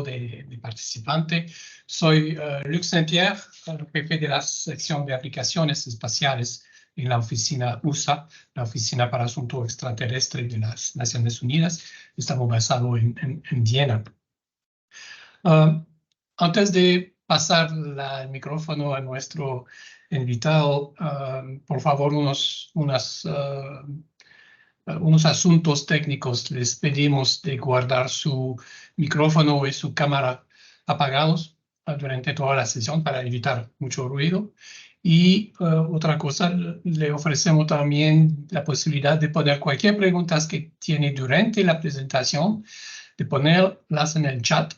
de participante. Soy Luc Saint-Pierre, jefe de la sección de aplicaciones espaciales en la oficina USA, la Oficina para Asuntos Extraterrestres de las Naciones Unidas. Estamos basados en Viena. Antes de pasar el micrófono a nuestro invitado, por favor, unos asuntos técnicos. Les pedimos de guardar su micrófono y su cámara apagados durante toda la sesión para evitar mucho ruido. Y otra cosa, le ofrecemos también la posibilidad de poner cualquier pregunta que tiene durante la presentación, de ponerlas en el chat.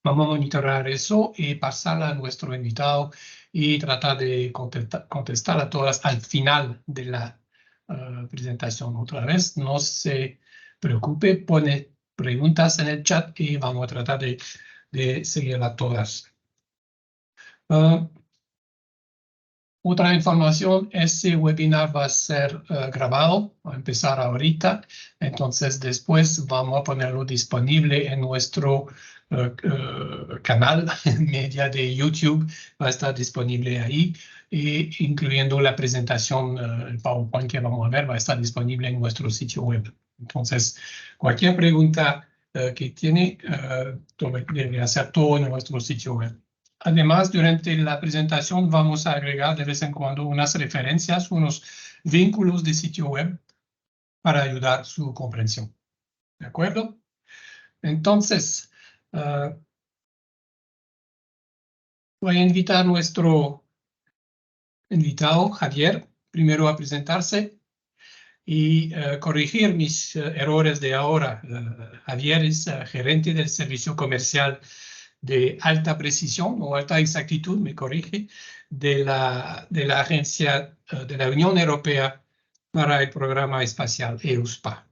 Vamos a monitorar eso y pasarla a nuestro invitado y tratar de contestar a todas al final de la presentación. Otra vez, no se preocupe, pone preguntas en el chat y vamos a tratar de seguirlas todas. Otra información, ese webinar va a ser grabado, va a empezar ahorita, entonces después vamos a ponerlo disponible en nuestro canal media de YouTube, va a estar disponible ahí, incluyendo la presentación, el PowerPoint que vamos a ver, va a estar disponible en nuestro sitio web. Entonces, cualquier pregunta que tiene, debe hacer todo en nuestro sitio web. Además, durante la presentación vamos a agregar de vez en cuando unas referencias, unos vínculos de sitio web para ayudar su comprensión. ¿De acuerdo? Entonces, voy a invitar a nuestro invitado, Javier, primero a presentarse y corregir mis errores de ahora. Javier es gerente del servicio comercial de alta precisión o alta exactitud, me corrige, de la agencia de la Unión Europea para el programa espacial EUSPA.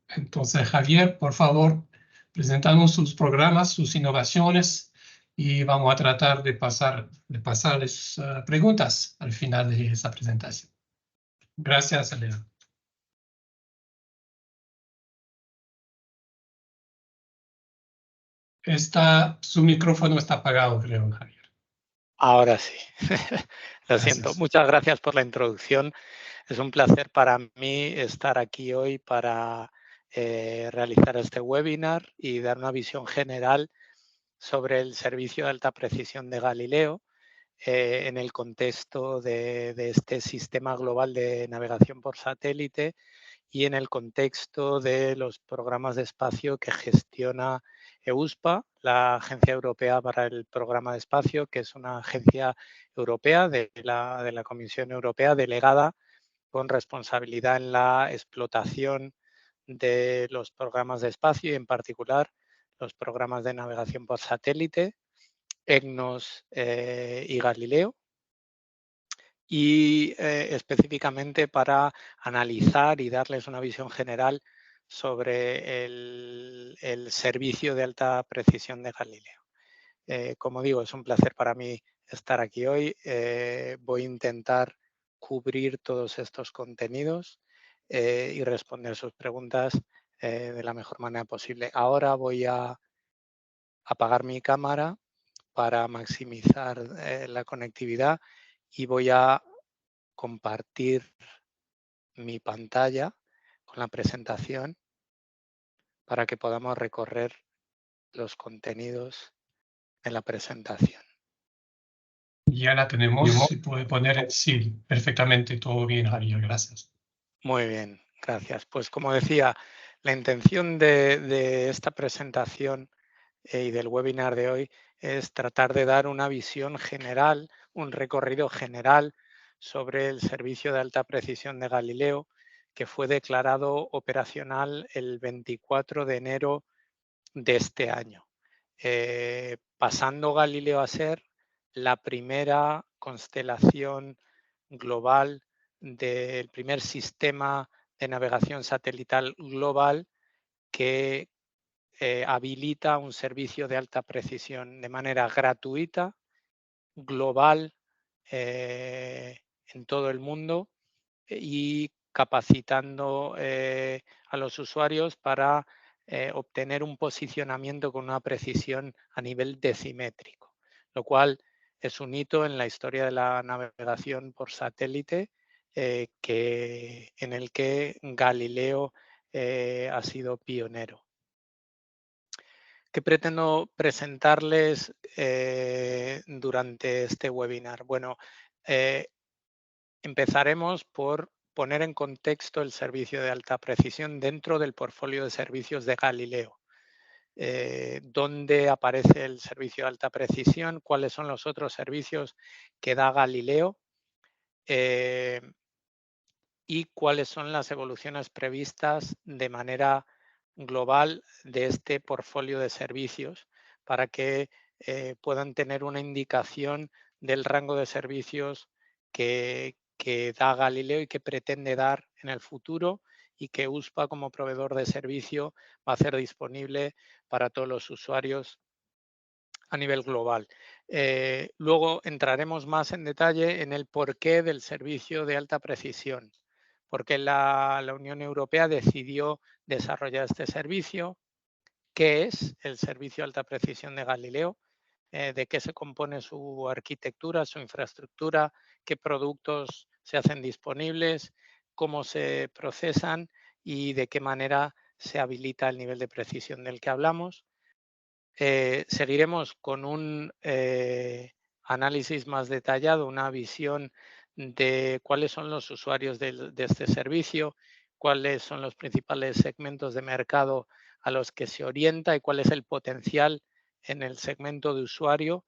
Entonces, Javier, por favor, presentanos sus programas, sus innovaciones y vamos a tratar de pasarles preguntas al final de esa presentación. Gracias, Elena. Su micrófono está apagado, creo, Javier. Ahora sí. Lo Gracias. siento. Muchas gracias por la introducción. Es un placer para mí estar aquí hoy para realizar este webinar y dar una visión general sobre el servicio de alta precisión de Galileo en el contexto de este sistema global de navegación por satélite y en el contexto de los programas de espacio que gestiona EUSPA, la Agencia Europea para el Programa de Espacio, que es una agencia europea de la Comisión Europea delegada con responsabilidad en la explotación de los programas de espacio y en particular los programas de navegación por satélite, EGNOS y Galileo. Y específicamente para analizar y darles una visión general sobre el servicio de alta precisión de Galileo. Como digo, es un placer para mí estar aquí hoy. Voy a intentar cubrir todos estos contenidos y responder sus preguntas de la mejor manera posible. Ahora voy a apagar mi cámara para maximizar la conectividad y voy a compartir mi pantalla con la presentación para que podamos recorrer los contenidos de la presentación. Ya la tenemos, se puede poner, sí, perfectamente, todo bien, Javier, gracias. Muy bien, gracias. Pues como decía, la intención de esta presentación y del webinar de hoy es tratar de dar una visión general, un recorrido general sobre el servicio de alta precisión de Galileo, que fue declarado operacional el 24 de enero de este año, pasando Galileo a ser la primera constelación global del primer sistema de navegación satelital global que habilita un servicio de alta precisión de manera gratuita, global, en todo el mundo y capacitando a los usuarios para obtener un posicionamiento con una precisión a nivel decimétrico, lo cual es un hito en la historia de la navegación por satélite en el que Galileo ha sido pionero. ¿Qué pretendo presentarles durante este webinar? Bueno, empezaremos por poner en contexto el servicio de alta precisión dentro del portfolio de servicios de Galileo. ¿Dónde aparece el servicio de alta precisión? ¿Cuáles son los otros servicios que da Galileo? Y cuáles son las evoluciones previstas de manera global de este portfolio de servicios para que puedan tener una indicación del rango de servicios que da Galileo y que pretende dar en el futuro, y que USPA como proveedor de servicio va a hacer disponible para todos los usuarios a nivel global. Luego entraremos más en detalle en el porqué del servicio de alta precisión, porque la Unión Europea decidió desarrollar este servicio. ¿Qué es el servicio de alta precisión de Galileo? ¿De qué se compone su arquitectura, su infraestructura? ¿Qué productos se hacen disponibles? ¿Cómo se procesan? ¿Y de qué manera se habilita el nivel de precisión del que hablamos? Seguiremos con un análisis más detallado, una visión de cuáles son los usuarios de este servicio, cuáles son los principales segmentos de mercado a los que se orienta y cuál es el potencial en el segmento de usuario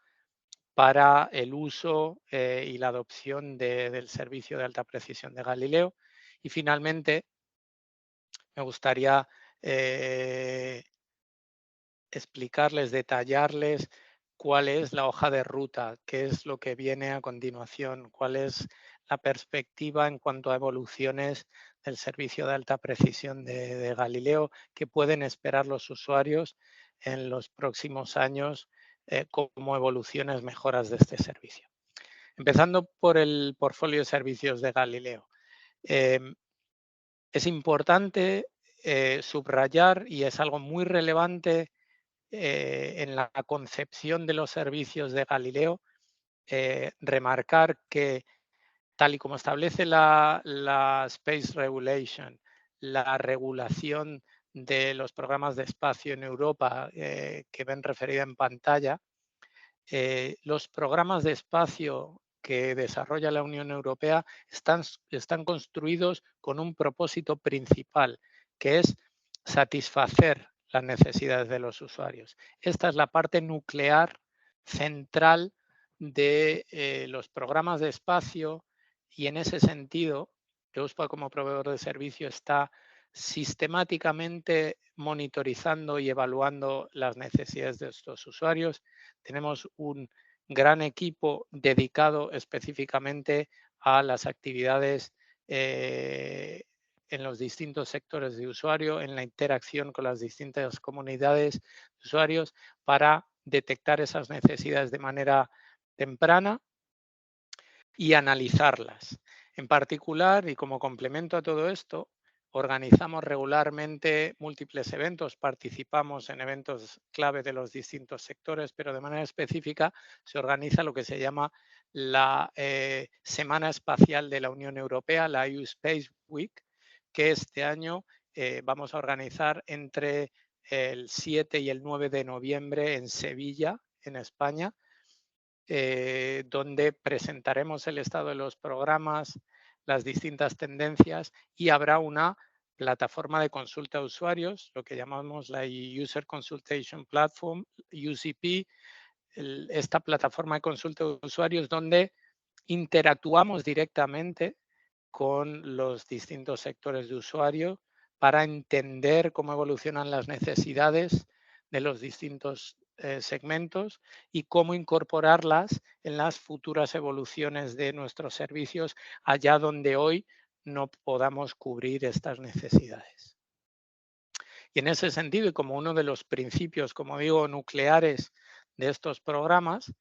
para el uso y la adopción del servicio de alta precisión de Galileo. Y finalmente, me gustaría explicarles, detallarles cuál es la hoja de ruta, qué es lo que viene a continuación, cuál es la perspectiva en cuanto a evoluciones del servicio de alta precisión de Galileo que pueden esperar los usuarios en los próximos años como evoluciones, mejoras de este servicio. Empezando por el portfolio de servicios de Galileo. Es importante subrayar, y es algo muy relevante en la concepción de los servicios de Galileo, remarcar que, tal y como establece la Space Regulation, la regulación de los programas de espacio en Europa que ven referida en pantalla, los programas de espacio que desarrolla la Unión Europea están construidos con un propósito principal, que es satisfacer las necesidades de los usuarios. Esta es la parte nuclear central de los programas de espacio, y en ese sentido, EUSPA como proveedor de servicio está sistemáticamente monitorizando y evaluando las necesidades de estos usuarios. Tenemos un gran equipo dedicado específicamente a las actividades en los distintos sectores de usuario, en la interacción con las distintas comunidades de usuarios, para detectar esas necesidades de manera temprana y analizarlas. En particular, y como complemento a todo esto, organizamos regularmente múltiples eventos, participamos en eventos clave de los distintos sectores, pero de manera específica se organiza lo que se llama la Semana Espacial de la Unión Europea, la EU Space Week, que este año vamos a organizar entre el 7 y el 9 de noviembre en Sevilla, en España, donde presentaremos el estado de los programas, las distintas tendencias, y habrá una plataforma de consulta de usuarios, lo que llamamos la User Consultation Platform, UCP, esta plataforma de consulta de usuarios donde interactuamos directamente con los distintos sectores de usuario para entender cómo evolucionan las necesidades de los distintos segmentos y cómo incorporarlas en las futuras evoluciones de nuestros servicios allá donde hoy no podamos cubrir estas necesidades. Y en ese sentido, y como uno de los principios, como digo, nucleares de estos programas,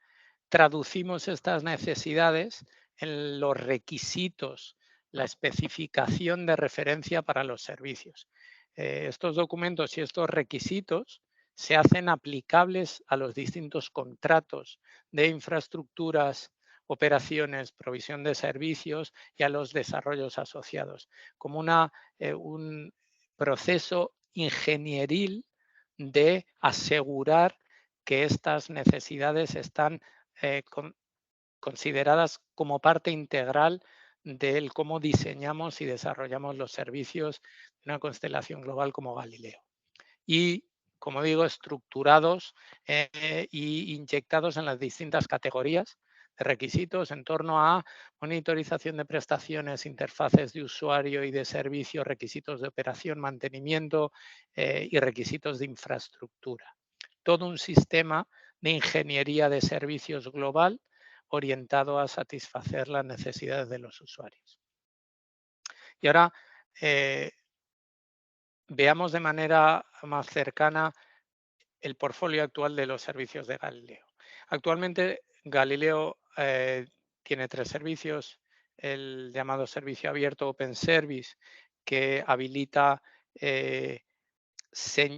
traducimos estas necesidades en los requisitos, la especificación de referencia para los servicios. estos documentos y estos requisitos se hacen aplicables a los distintos contratos de infraestructuras, operaciones, provisión de servicios y a los desarrollos asociados, como un proceso ingenieril de asegurar que estas necesidades están consideradas como parte integral del cómo diseñamos y desarrollamos los servicios de una constelación global como Galileo. Y, como digo, estructurados y inyectados en las distintas categorías de requisitos en torno a monitorización de prestaciones, interfaces de usuario y de servicio, requisitos de operación, mantenimiento y requisitos de infraestructura. Todo un sistema de ingeniería de servicios global orientado a satisfacer las necesidades de los usuarios. Y ahora veamos de manera más cercana el portfolio actual de los servicios de Galileo. Actualmente Galileo tiene 3 servicios, el llamado servicio abierto Open Service, que habilita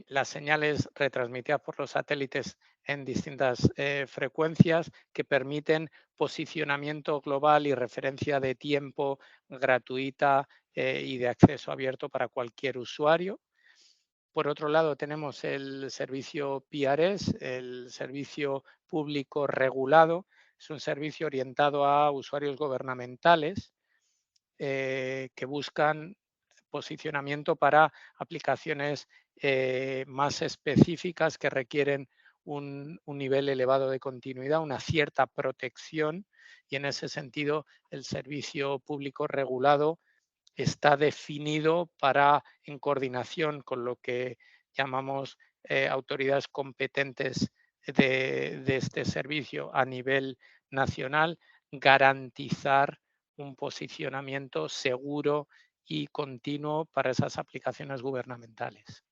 las señales retransmitidas por los satélites en distintas frecuencias que permiten posicionamiento global y referencia de tiempo gratuita y de acceso abierto para cualquier usuario. Por otro lado, tenemos el servicio PRS, el servicio público regulado. Es un servicio orientado a usuarios gubernamentales que buscan posicionamiento para aplicaciones más específicas que requieren un nivel elevado de continuidad, una cierta protección, y en ese sentido el servicio público regulado está definido en coordinación con lo que llamamos autoridades competentes de este servicio a nivel nacional, garantizar un posicionamiento seguro y continuo para esas aplicaciones gubernamentales.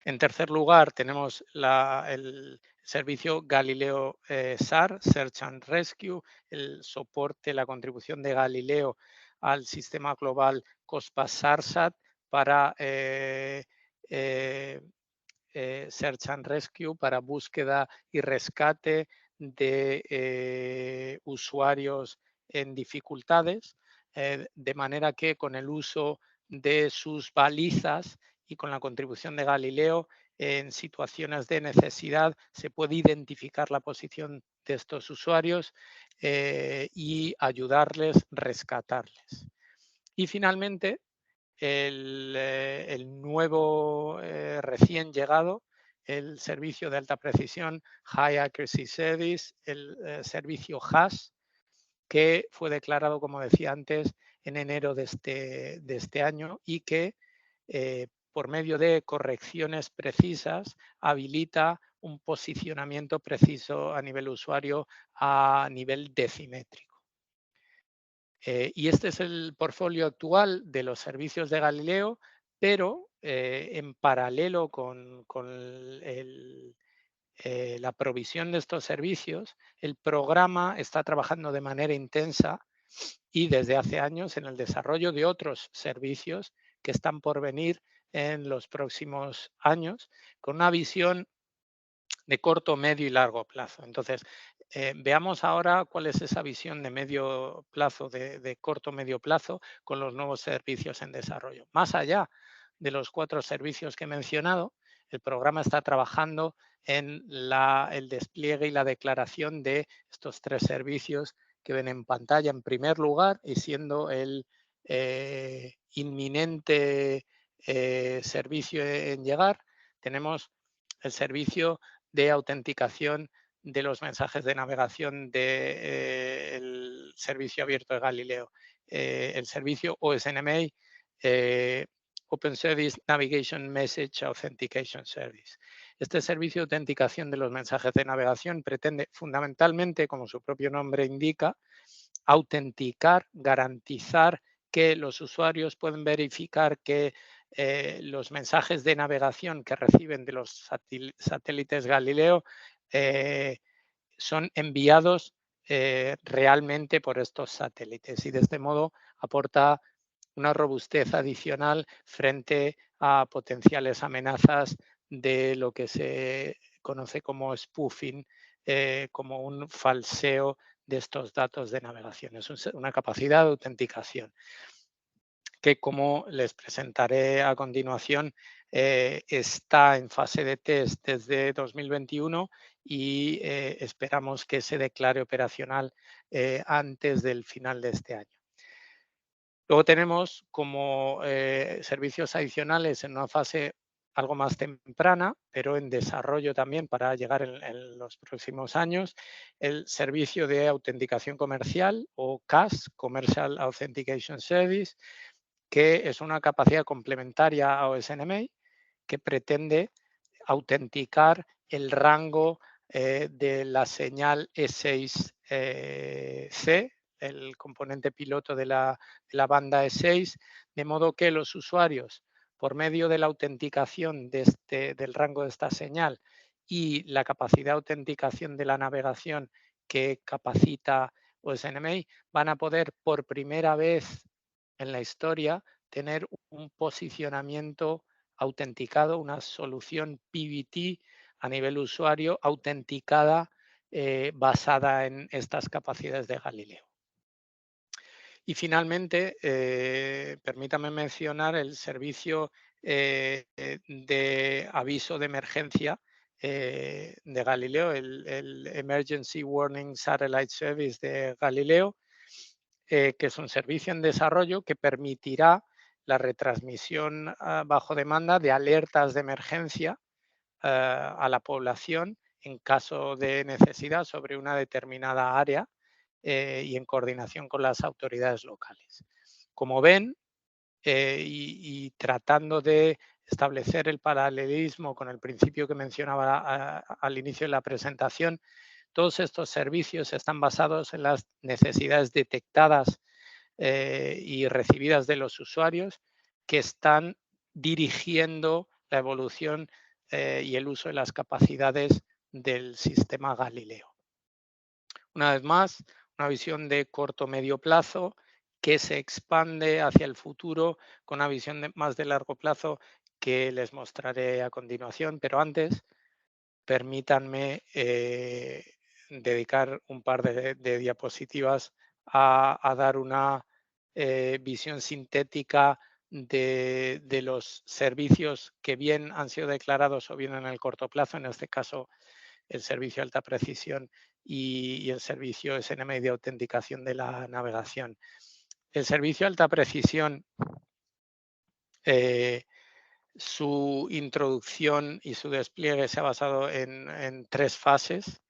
En tercer lugar, tenemos el servicio Galileo SAR, Search and Rescue, el soporte, la contribución de Galileo al sistema global COSPAS-SARSAT para Search and Rescue, para búsqueda y rescate de usuarios en dificultades, de manera que con el uso de sus balizas y con la contribución de Galileo en situaciones de necesidad se puede identificar la posición de estos usuarios y ayudarles, rescatarles. Y finalmente, el nuevo recién llegado, el servicio de alta precisión High Accuracy Service, el servicio HAS, que fue declarado, como decía antes, en enero de este año y que por medio de correcciones precisas habilita un posicionamiento preciso a nivel usuario a nivel decimétrico. Y este es el portfolio actual de los servicios de Galileo, pero en paralelo con la provisión de estos servicios, el programa está trabajando de manera intensa y desde hace años en el desarrollo de otros servicios que están por venir en los próximos años, con una visión de corto, medio y largo plazo. Entonces, veamos ahora cuál es esa visión de medio plazo, de corto, medio plazo, con los nuevos servicios en desarrollo. Más allá de los 4 servicios que he mencionado, el programa está trabajando en el despliegue y la declaración de estos 3 servicios que ven en pantalla en primer lugar, y siendo el inminente servicio en llegar, tenemos el servicio de autenticación de los mensajes de navegación del servicio abierto de Galileo, el servicio OSNMA, Open Service Navigation Message Authentication Service. Este servicio de autenticación de los mensajes de navegación pretende fundamentalmente, como su propio nombre indica, autenticar, garantizar que los usuarios pueden verificar que los mensajes de navegación que reciben de los satélites Galileo son enviados realmente por estos satélites, y de este modo aporta una robustez adicional frente a potenciales amenazas de lo que se conoce como spoofing, como un falseo de estos datos de navegación. Es una capacidad de autenticación que, como les presentaré a continuación, está en fase de test desde 2021 y esperamos que se declare operacional antes del final de este año. Luego tenemos como servicios adicionales en una fase algo más temprana, pero en desarrollo también para llegar en los próximos años, el servicio de autenticación comercial o CAS, Commercial Authentication Service, que es una capacidad complementaria a OSNMA que pretende autenticar el rango de la señal E6C, el componente piloto de la banda E6, de modo que los usuarios, por medio de la autenticación del rango de esta señal y la capacidad de autenticación de la navegación que capacita OSNMA, van a poder por primera vez en la historia tener un posicionamiento autenticado, una solución PBT a nivel usuario autenticada basada en estas capacidades de Galileo. Y finalmente, permítame mencionar el servicio de aviso de emergencia de Galileo, el Emergency Warning Satellite Service de Galileo, que es un servicio en desarrollo que permitirá la retransmisión bajo demanda de alertas de emergencia a la población en caso de necesidad sobre una determinada área y en coordinación con las autoridades locales. Como ven, y tratando de establecer el paralelismo con el principio que mencionaba al inicio de la presentación, todos estos servicios están basados en las necesidades detectadas y recibidas de los usuarios que están dirigiendo la evolución y el uso de las capacidades del sistema Galileo. Una vez más, una visión de corto-medio plazo que se expande hacia el futuro con una visión más de largo plazo que les mostraré a continuación, pero antes permítanme dedicar un par de diapositivas a dar una visión sintética de los servicios que bien han sido declarados o bien en el corto plazo, en este caso el servicio de alta precisión y el servicio SNMI de autenticación de la navegación. El servicio de alta precisión, su introducción y su despliegue se ha basado en tres fases.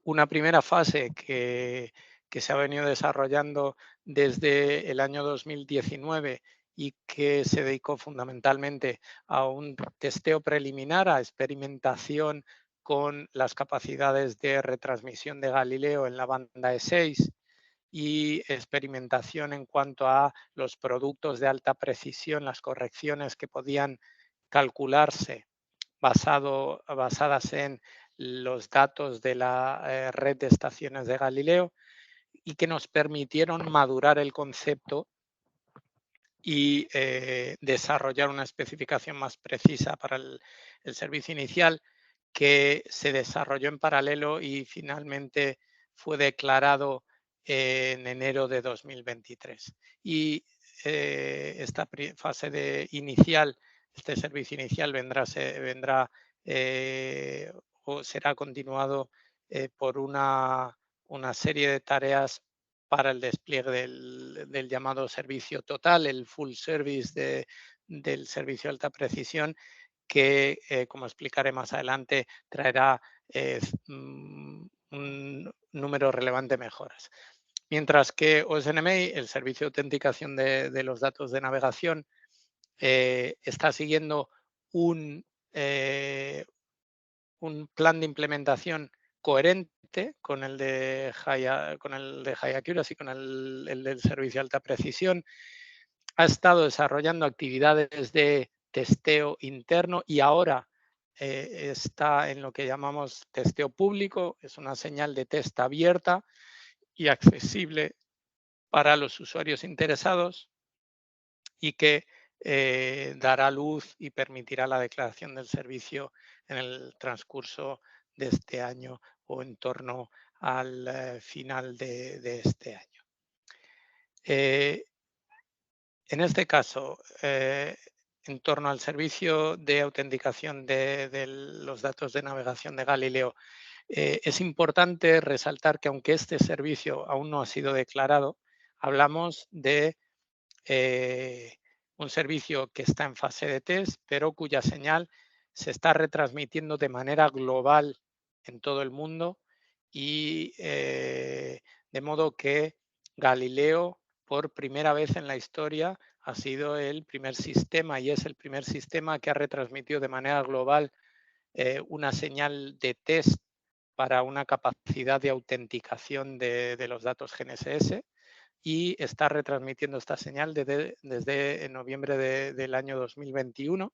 Una primera fase que se ha venido desarrollando desde el año 2019 y que se dedicó fundamentalmente a un testeo preliminar, a experimentación con las capacidades de retransmisión de Galileo en la banda E6 y experimentación en cuanto a los productos de alta precisión, las correcciones que podían calcularse basadas en los datos de la red de estaciones de Galileo y que nos permitieron madurar el concepto y desarrollar una especificación más precisa para el servicio inicial que se desarrolló en paralelo y finalmente fue declarado en enero de 2023. Y esta fase inicial, este servicio inicial vendrá o será continuado por una serie de tareas para el despliegue del llamado servicio total, el full service del servicio de alta precisión, que, como explicaré más adelante, traerá un número relevante de mejoras. Mientras que OSNMA, el servicio de autenticación de los datos de navegación, está siguiendo un plan de implementación coherente con el de High Accuracy, con el del servicio de alta precisión. Ha estado desarrollando actividades de testeo interno y ahora está en lo que llamamos testeo público. Es una señal de test abierta y accesible para los usuarios interesados y que dará luz y permitirá la declaración del servicio en el transcurso de este año o en torno al final de este año. En este caso, en torno al servicio de autenticación de los datos de navegación de Galileo, es importante resaltar que aunque este servicio aún no ha sido declarado, hablamos de un servicio que está en fase de test, pero cuya señal se está retransmitiendo de manera global en todo el mundo y de modo que Galileo, por primera vez en la historia, ha sido el primer sistema y es el primer sistema que ha retransmitido de manera global una señal de test para una capacidad de autenticación de los datos GNSS y está retransmitiendo esta señal desde noviembre del año 2021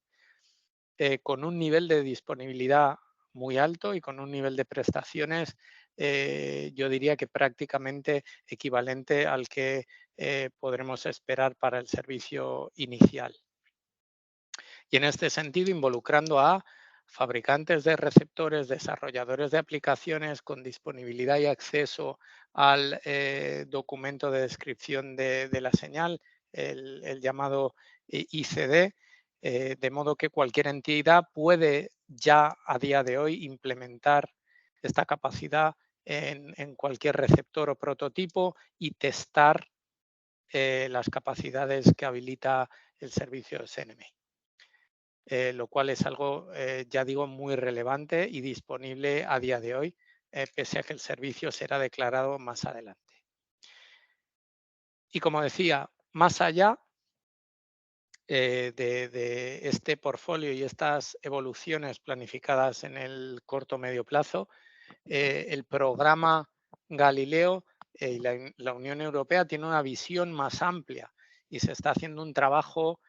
con un nivel de disponibilidad muy alto y con un nivel de prestaciones, yo diría que prácticamente equivalente al que podremos esperar para el servicio inicial. Y en este sentido, involucrando a fabricantes de receptores, desarrolladores de aplicaciones con disponibilidad y acceso al documento de descripción de la señal, el llamado ICD, de modo que cualquier entidad puede ya a día de hoy implementar esta capacidad en cualquier receptor o prototipo y testar las capacidades que habilita el servicio SNMI. Lo cual es algo, ya digo, muy relevante y disponible a día de hoy, pese a que el servicio será declarado más adelante. Y como decía, más allá de este portfolio y estas evoluciones planificadas en el corto medio plazo, el programa Galileo y la Unión Europea tiene una visión más amplia y se está haciendo un trabajo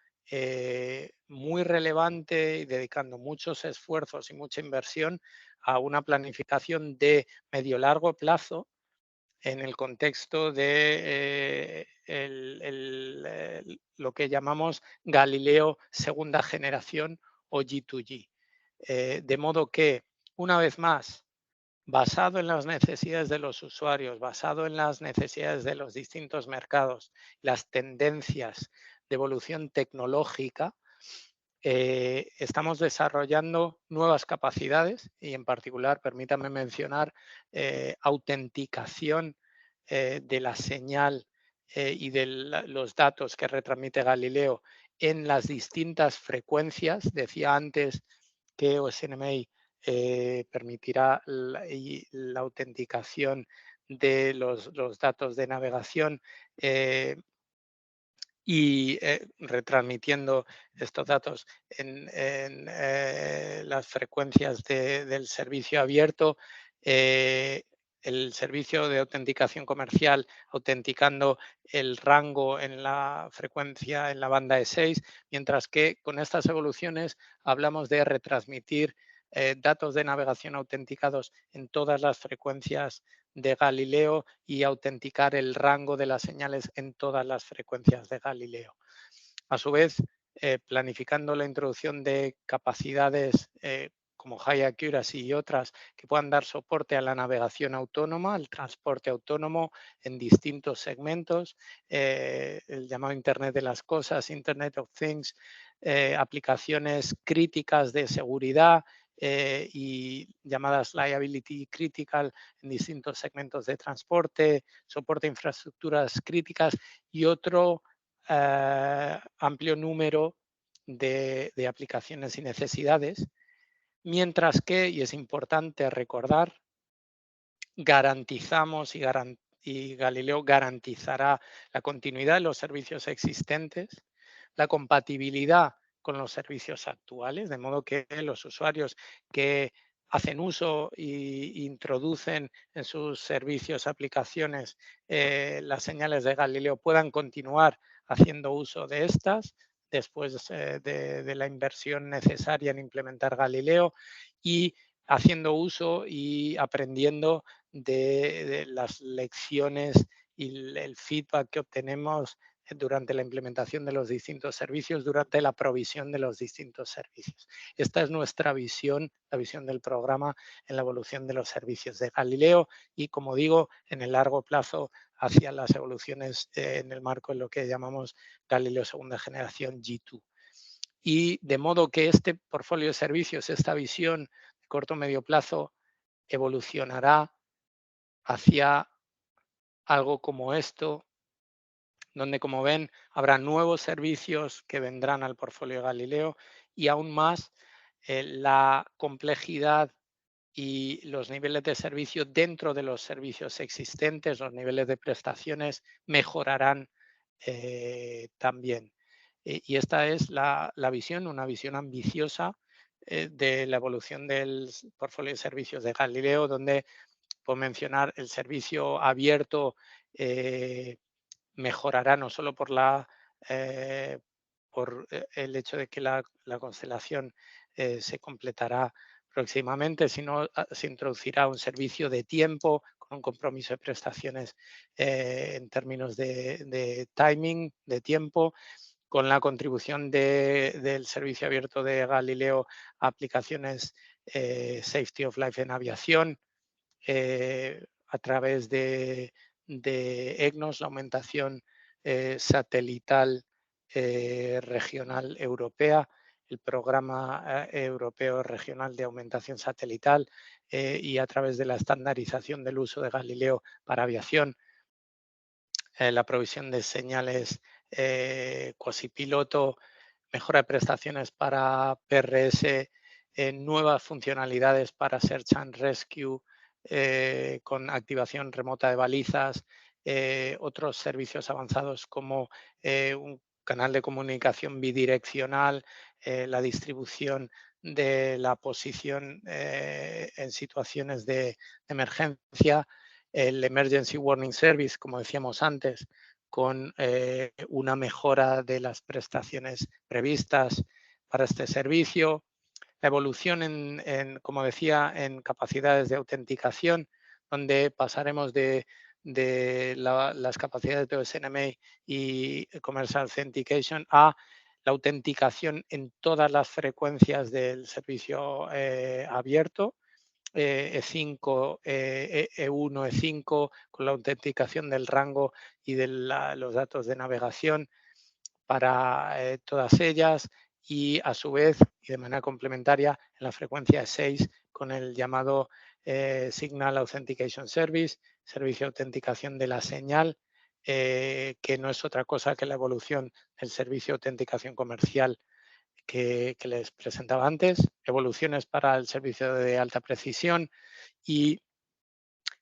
muy relevante y dedicando muchos esfuerzos y mucha inversión a una planificación de medio-largo plazo en el contexto de lo que llamamos Galileo segunda generación o G2G. De modo que, una vez más, basado en las necesidades de los usuarios, basado en las necesidades de los distintos mercados, las tendencias de evolución tecnológica, estamos desarrollando nuevas capacidades y en particular, permítanme mencionar, autenticación de la señal y de los datos que retransmite Galileo en las distintas frecuencias. Decía antes que OSNMI permitirá la autenticación de los datos de navegación y retransmitiendo estos datos en las frecuencias del servicio abierto, el servicio de autenticación comercial autenticando el rango en la frecuencia en la banda de 6, mientras que con estas evoluciones hablamos de retransmitir datos de navegación autenticados en todas las frecuencias de Galileo y autenticar el rango de las señales en todas las frecuencias de Galileo. A su vez, planificando la introducción de capacidades como High Accuracy y otras que puedan dar soporte a la navegación autónoma, al transporte autónomo en distintos segmentos, el llamado Internet de las Cosas, Internet of Things, aplicaciones críticas de seguridad, y llamadas liability critical en distintos segmentos de transporte, soporte a infraestructuras críticas y otro amplio número de aplicaciones y necesidades, mientras que, y es importante recordar, garantizamos y Galileo garantizará la continuidad de los servicios existentes, la compatibilidad con los servicios actuales, de modo que los usuarios que hacen uso e introducen en sus servicios, aplicaciones, las señales de Galileo puedan continuar haciendo uso de estas después de la inversión necesaria en implementar Galileo y haciendo uso y aprendiendo de las lecciones y el feedback que obtenemos durante la implementación de los distintos servicios, durante la provisión de los distintos servicios. Esta es nuestra visión, la visión del programa en la evolución de los servicios de Galileo y, como digo, en el largo plazo hacia las evoluciones en el marco de lo que llamamos Galileo segunda generación G2. Y de modo que este portfolio de servicios, esta visión de corto o medio plazo, evolucionará hacia algo como esto, donde, como ven, habrá nuevos servicios que vendrán al portfolio Galileo y aún más la complejidad y los niveles de servicio dentro de los servicios existentes, los niveles de prestaciones mejorarán también. Y esta es la visión, una visión ambiciosa de la evolución del portfolio de servicios de Galileo, donde puedo mencionar el servicio abierto mejorará no solo por el hecho de que la constelación se completará próximamente, sino se introducirá un servicio de tiempo con un compromiso de prestaciones en términos de timing, de tiempo, con la contribución del servicio abierto de Galileo a aplicaciones Safety of Life en aviación, a través de EGNOS, la aumentación satelital regional europea, el programa europeo regional de aumentación satelital y a través de la estandarización del uso de Galileo para aviación, la provisión de señales cuasipiloto, mejora de prestaciones para PRS, nuevas funcionalidades para Search and Rescue con activación remota de balizas, otros servicios avanzados como un canal de comunicación bidireccional, la distribución de la posición en situaciones de emergencia, el Emergency Warning Service, como decíamos antes, con una mejora de las prestaciones previstas para este servicio, la evolución como decía, en capacidades de autenticación, donde pasaremos de las capacidades de OSNMA y Commercial Authentication a la autenticación en todas las frecuencias del servicio abierto, E5, E1, E5, con la autenticación del rango y de los datos de navegación para todas ellas y a su vez y de manera complementaria en la frecuencia 6 con el llamado Signal Authentication Service, servicio de autenticación de la señal, que no es otra cosa que la evolución del servicio de autenticación comercial que les presentaba antes, evoluciones para el servicio de alta precisión y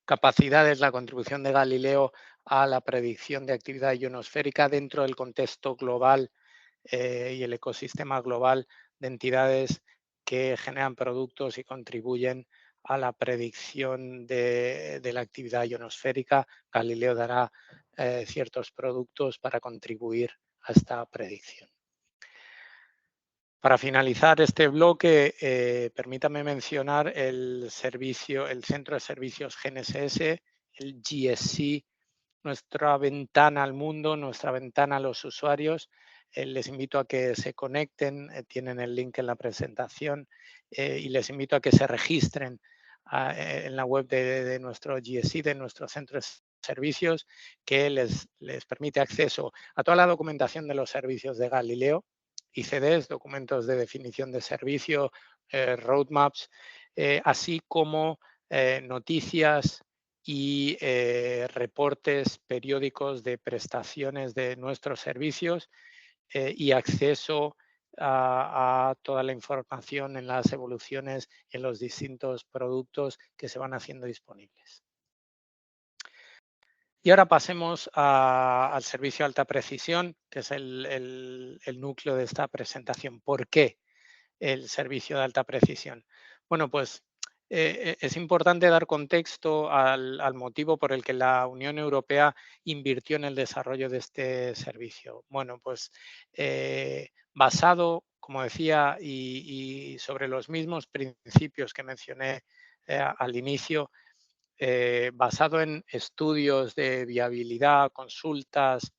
capacidades, la contribución de Galileo a la predicción de actividad ionosférica dentro del contexto global y el ecosistema global de entidades que generan productos y contribuyen a la predicción de la actividad ionosférica. Galileo dará ciertos productos para contribuir a esta predicción. Para finalizar este bloque, permítame mencionar el centro de servicios GNSS, el GSC, nuestra ventana al mundo, nuestra ventana a los usuarios. Les invito a que se conecten, tienen el link en la presentación y les invito a que se registren en la web de nuestro GSC, de nuestro centro de servicios, que les permite acceso a toda la documentación de los servicios de Galileo, ICDs, documentos de definición de servicio, roadmaps, así como noticias y reportes periódicos de prestaciones de nuestros servicios y acceso a toda la información en las evoluciones en los distintos productos que se van haciendo disponibles. Y ahora pasemos al servicio de alta precisión, que es el núcleo de esta presentación. ¿Por qué el servicio de alta precisión? Bueno, pues es importante dar contexto al motivo por el que la Unión Europea invirtió en el desarrollo de este servicio. Bueno, pues basado, como decía, y sobre los mismos principios que mencioné al inicio, basado en estudios de viabilidad, consultas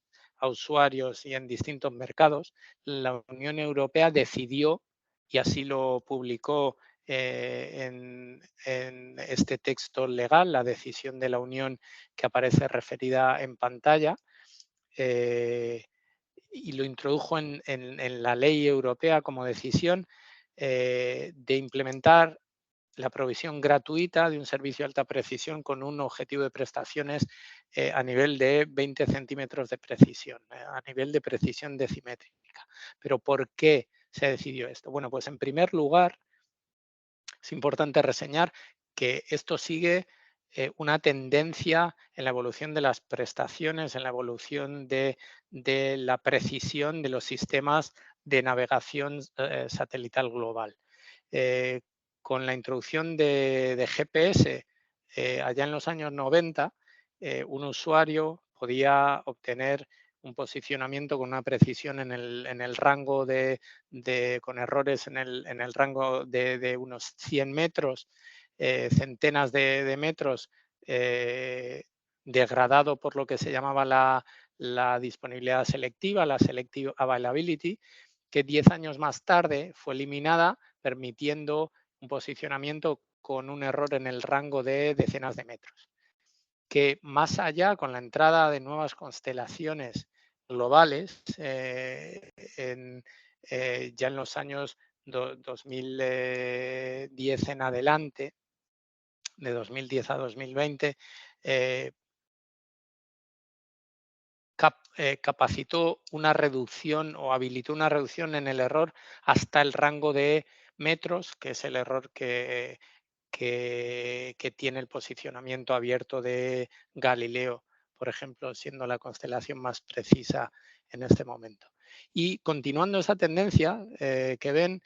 a usuarios y en distintos mercados, la Unión Europea decidió, y así lo publicó en este texto legal, la decisión de la Unión que aparece referida en pantalla, y lo introdujo en la ley europea como decisión de implementar la provisión gratuita de un servicio de alta precisión con un objetivo de prestaciones a nivel de 20 centímetros de precisión, a nivel de precisión decimétrica. ¿Pero por qué se decidió esto? Bueno, pues en primer lugar, es importante reseñar que esto sigue una tendencia en la evolución de las prestaciones, en la evolución de la precisión de los sistemas de navegación satelital global. Con la introducción de GPS allá en los años 90, un usuario podía obtener un posicionamiento con una precisión en el rango con errores en el rango de unos 100 metros, centenas de metros, degradado por lo que se llamaba la disponibilidad selectiva, la selective availability, que 10 años más tarde fue eliminada, permitiendo un posicionamiento con un error en el rango de decenas de metros. Que más allá, con la entrada de nuevas constelaciones globales, ya en los años 2010 en adelante, de 2010 a 2020, capacitó una reducción o habilitó una reducción en el error hasta el rango de metros, que es el error que tiene el posicionamiento abierto de Galileo, por ejemplo, siendo la constelación más precisa en este momento. Y continuando esa tendencia que ven,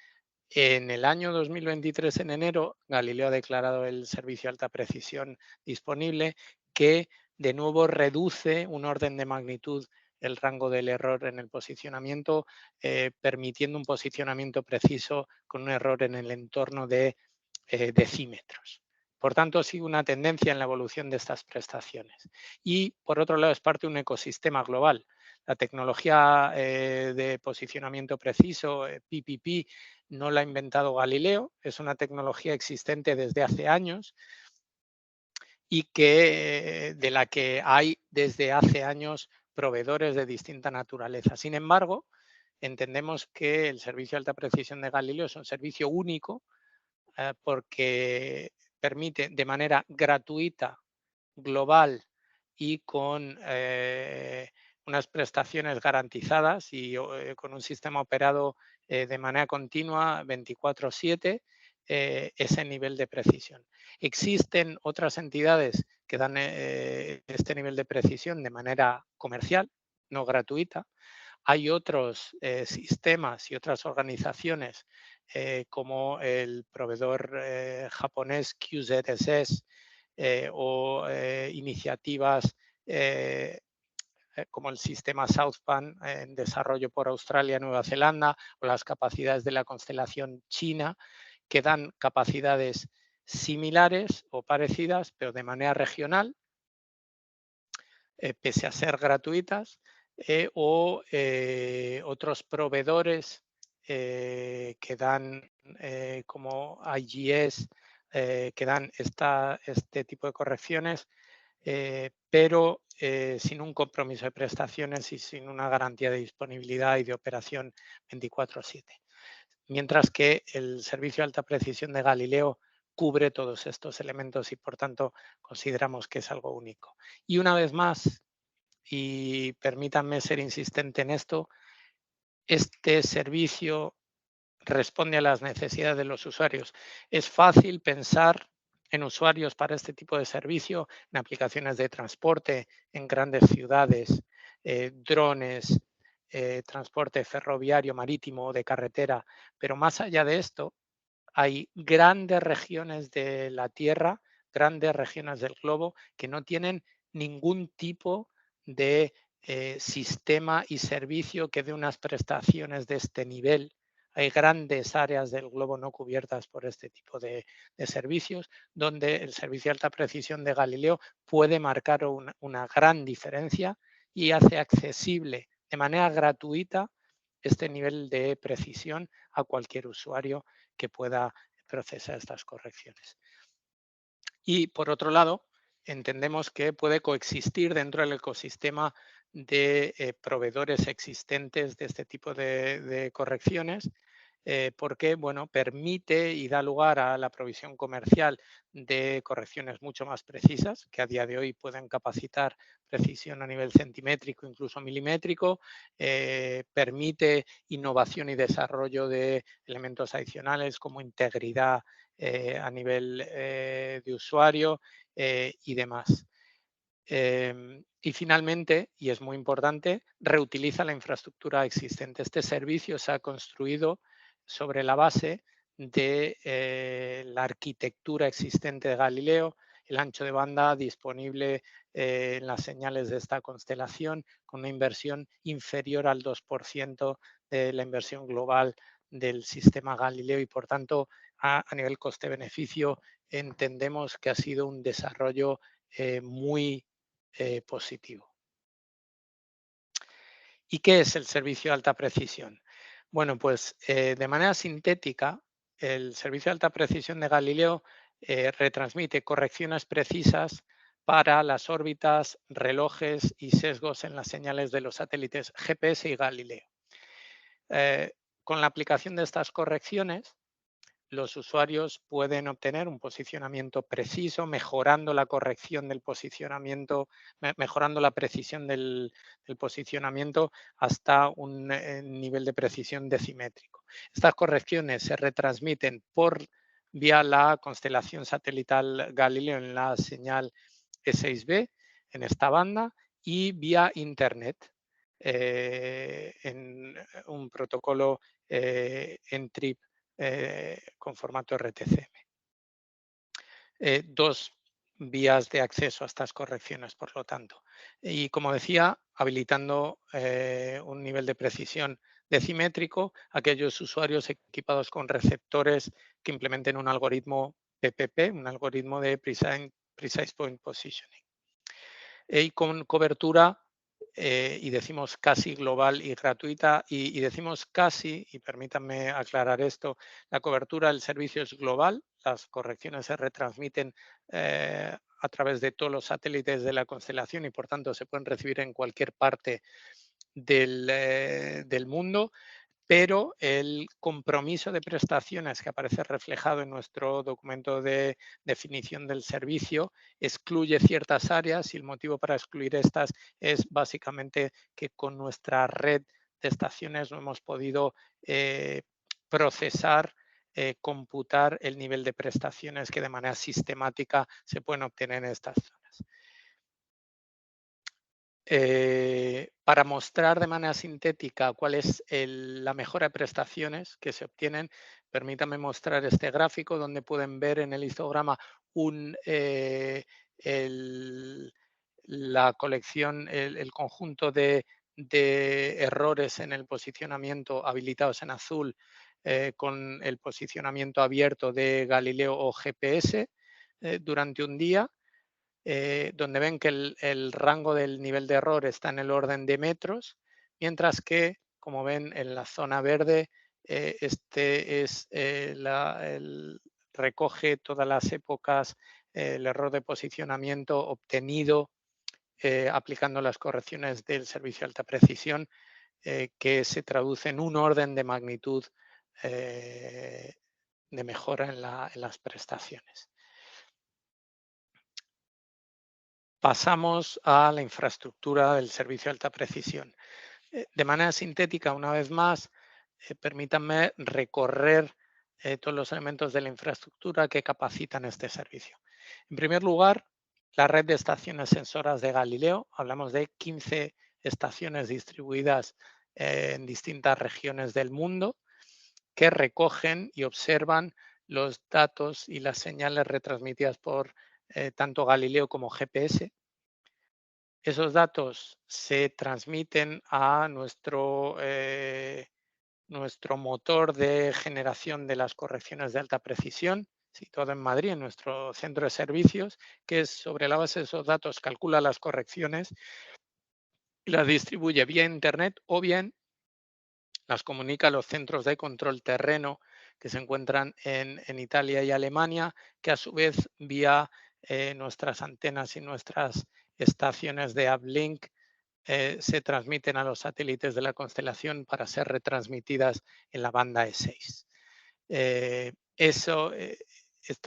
en el año 2023, en enero, Galileo ha declarado el servicio de alta precisión disponible, que de nuevo reduce un orden de magnitud el rango del error en el posicionamiento, permitiendo un posicionamiento preciso con un error en el entorno de decímetros. Por tanto, sigue una tendencia en la evolución de estas prestaciones. Y, por otro lado, es parte de un ecosistema global. La tecnología de posicionamiento preciso, PPP, no la ha inventado Galileo, es una tecnología existente desde hace años y de la que hay desde hace años proveedores de distinta naturaleza. Sin embargo, entendemos que el servicio de alta precisión de Galileo es un servicio único porque permite de manera gratuita, global y con unas prestaciones garantizadas y con un sistema operado de manera continua 24/7, ese nivel de precisión. Existen otras entidades que dan este nivel de precisión de manera comercial, no gratuita. Hay otros sistemas y otras organizaciones como el proveedor japonés QZSS o iniciativas como el sistema Southpan en desarrollo por Australia y Nueva Zelanda, o las capacidades de la constelación china, que dan capacidades similares o parecidas, pero de manera regional, pese a ser gratuitas, o otros proveedores que dan como IGS, que dan este tipo de correcciones, pero sin un compromiso de prestaciones y sin una garantía de disponibilidad y de operación 24/7. Mientras que el servicio de alta precisión de Galileo cubre todos estos elementos y, por tanto, consideramos que es algo único. Y una vez más, y permítanme ser insistente en esto, este servicio responde a las necesidades de los usuarios. Es fácil pensar en usuarios para este tipo de servicio, en aplicaciones de transporte en grandes ciudades, drones, transporte ferroviario, marítimo o de carretera, pero más allá de esto, hay grandes regiones de la Tierra, grandes regiones del globo que no tienen ningún tipo de sistema y servicio que dé unas prestaciones de este nivel. Hay grandes áreas del globo no cubiertas por este tipo de servicios, donde el servicio de alta precisión de Galileo puede marcar una gran diferencia y hace accesible de manera gratuita este nivel de precisión a cualquier usuario que pueda procesar estas correcciones. Y por otro lado, entendemos que puede coexistir dentro del ecosistema de proveedores existentes de este tipo de correcciones, porque bueno, permite y da lugar a la provisión comercial de correcciones mucho más precisas, que a día de hoy pueden capacitar precisión a nivel centimétrico, incluso milimétrico, permite innovación y desarrollo de elementos adicionales como integridad a nivel de usuario y demás. Y finalmente, y es muy importante, reutiliza la infraestructura existente. Este servicio se ha construido sobre la base de la arquitectura existente de Galileo, el ancho de banda disponible en las señales de esta constelación, con una inversión inferior al 2% de la inversión global del sistema Galileo y, por tanto, a nivel coste-beneficio, entendemos que ha sido un desarrollo muy positivo. ¿Y qué es el servicio de alta precisión? Bueno, pues de manera sintética, el servicio de alta precisión de Galileo retransmite correcciones precisas para las órbitas, relojes y sesgos en las señales de los satélites GPS y Galileo. Con la aplicación de estas correcciones, los usuarios pueden obtener un posicionamiento preciso, mejorando la corrección del posicionamiento, mejorando la precisión del posicionamiento hasta un nivel de precisión decimétrico. Estas correcciones se retransmiten vía la constelación satelital Galileo en la señal E6B, en esta banda, y vía Internet, en un protocolo NTRIP con formato RTCM. Dos vías de acceso a estas correcciones, por lo tanto. Y como decía, habilitando un nivel de precisión decimétrico a aquellos usuarios equipados con receptores que implementen un algoritmo PPP, un algoritmo de Precise Point Positioning. Y con cobertura, y decimos casi global y gratuita, y decimos casi, y permítanme aclarar esto, la cobertura del servicio es global, las correcciones se retransmiten a través de todos los satélites de la constelación y por tanto se pueden recibir en cualquier parte del mundo, pero el compromiso de prestaciones que aparece reflejado en nuestro documento de definición del servicio excluye ciertas áreas y el motivo para excluir estas es básicamente que con nuestra red de estaciones no hemos podido procesar, computar el nivel de prestaciones que de manera sistemática se pueden obtener en estas zonas. Para mostrar de manera sintética cuál es la mejora de prestaciones que se obtienen, permítanme mostrar este gráfico donde pueden ver en el histograma la colección, el conjunto de errores en el posicionamiento habilitados en azul con el posicionamiento abierto de Galileo o GPS durante un día. Donde ven que el rango del nivel de error está en el orden de metros, mientras que, como ven en la zona verde, este es recoge todas las épocas el error de posicionamiento obtenido aplicando las correcciones del servicio de alta precisión, que se traduce en un orden de magnitud de mejora en las prestaciones. Pasamos a la infraestructura del servicio de alta precisión. De manera sintética, una vez más, permítanme recorrer todos los elementos de la infraestructura que capacitan este servicio. En primer lugar, la red de estaciones sensoras de Galileo. Hablamos de 15 estaciones distribuidas en distintas regiones del mundo que recogen y observan los datos y las señales retransmitidas por tanto Galileo como GPS. Esos datos se transmiten a nuestro motor de generación de las correcciones de alta precisión, situado en Madrid, en nuestro centro de servicios, que sobre la base de esos datos calcula las correcciones y las distribuye vía Internet o bien las comunica a los centros de control terreno que se encuentran en Italia y Alemania, que a su vez vía nuestras antenas y nuestras estaciones de uplink se transmiten a los satélites de la constelación para ser retransmitidas en la banda E6. Este